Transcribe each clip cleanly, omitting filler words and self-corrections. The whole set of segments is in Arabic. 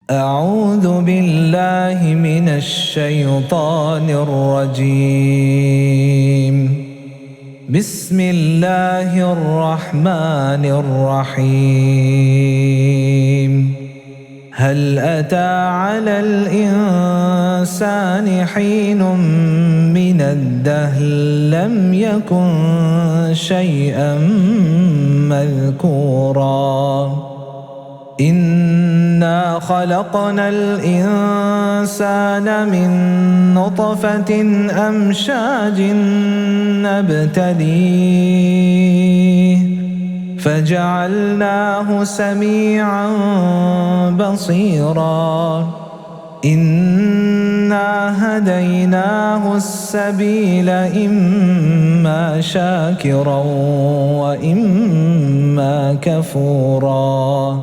أعوذ بالله من الشيطان الرجيم. بسم الله الرحمن الرحيم. هل أتى على الإنسان حين من الدهر لم يكن شيئا مذكورا إنا خلقنا الإنسان من نطفة أمشاج نبتليه فجعلناه سميعا بصيرا إنا هديناه السبيل إما شاكرا وإما كفورا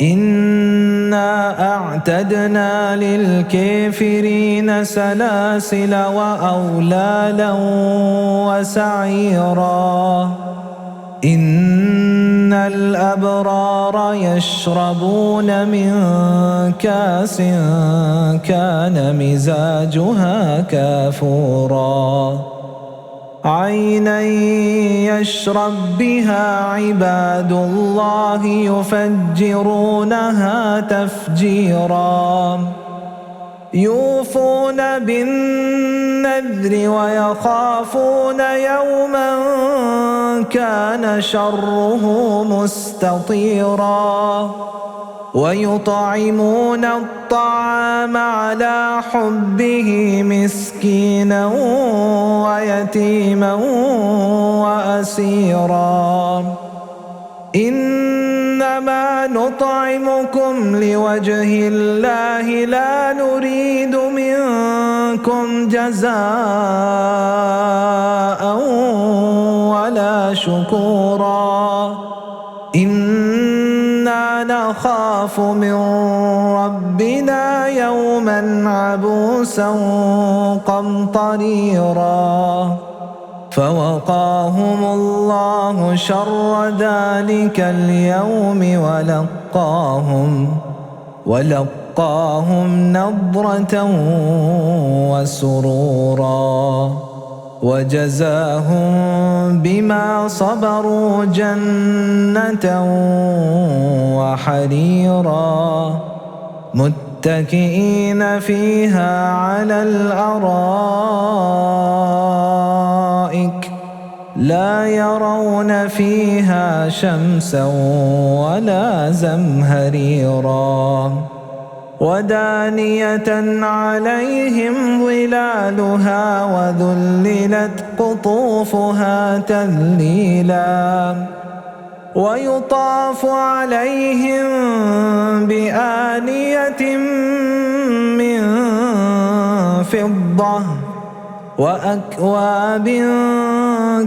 إنا أعتدنا للكافرين سلاسل وأغلالا وسعيرا إن الأبرار يشربون من كاس كان مزاجها كافورا عينا يشرب بها عباد الله يفجرونها تفجيرا يوفون بالنذر ويخافون يوما كان شره مستطيرا ويطعمون الطعام على حبه مسكينا ويتيما وأسيرا إنما نطعمكم لوجه الله لا نريد منكم جزاء ولا شكورا إنا نخاف من ربنا يوما عبوسا قمطريرا فوقاهم الله شر ذلك اليوم ولقاهم نضرة وسرورا وجزاهم بما صبروا جنة وحريرا متكئين فيها على الأرائك لا يرون فيها شمسا ولا زمهريرا ودانية عليهم ظلالها وذللت قطوفها تذليلا ويطاف عليهم بآنية من فضة وأكواب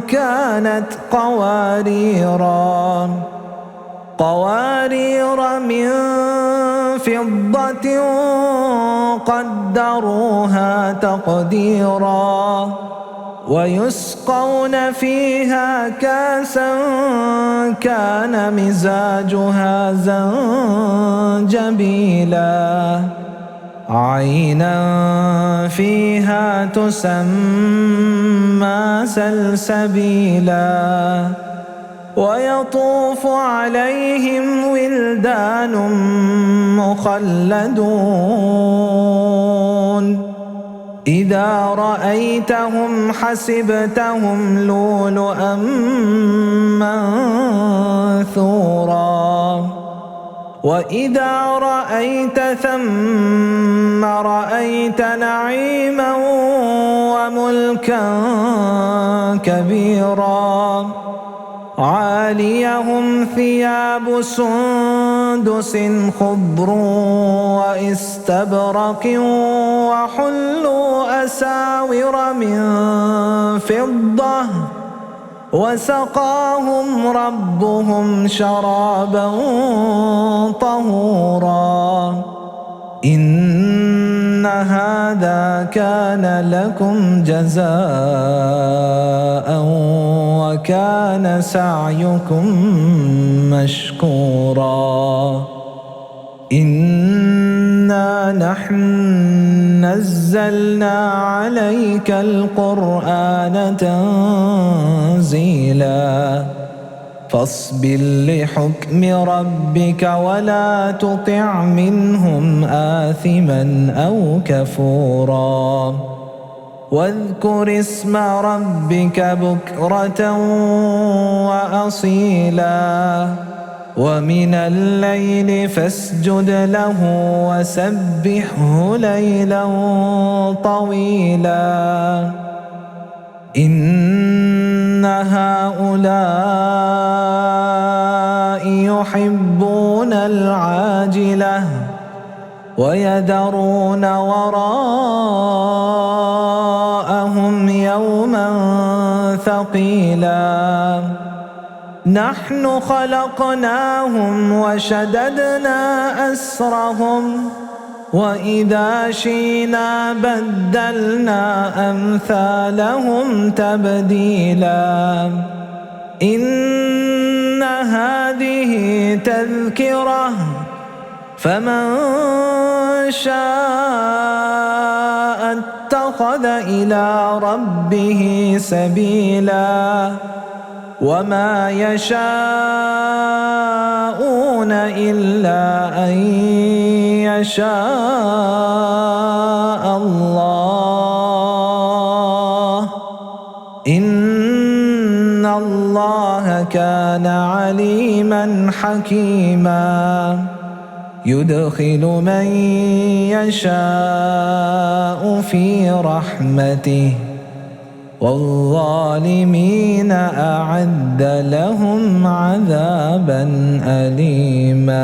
كانت قوارير من فضة قدروها تقديرا ويسقون فيها كاسا كان مزاجها زنجبيلا عينا فيها تسمى سلسبيلا ويطوف عليهم ولدان مخلدون إذا رأيتهم حسبتهم لؤلؤا منثورا وإذا رأيت ثم رأيت نعيما وملكا كبيرا عاليهم ثياب سندس خضر واستبرق وحلوا أساور من فضة وسقاهم ربهم شرابا طهورا إن هذا كان لكم جزاء وكان سعيكم مشكورا. إنا نحن نزلنا عليك القرآن تنزيلا فاصبر لحكم ربك ولا تطع منهم آثما أو كفورا واذكر اسم ربك بكرة وأصيلا ومن الليل فاسجد له وسبحه ليلا طويلا إن هؤلاء يحبون العاجلة ويذرون وراءهم يوما ثقيلا نحن خلقناهم وشددنا أسرهم وإذا شئنا بدلنا أمثالهم تبديلا إن هذه تذكرة فمن شاء اتخذ إلى ربه سبيلا وما يشاءون إلا أن يشاء الله إن الله كان عليما حكيما يدخل من يشاء في رحمته والظالمين أعد لهم عذابا أليما.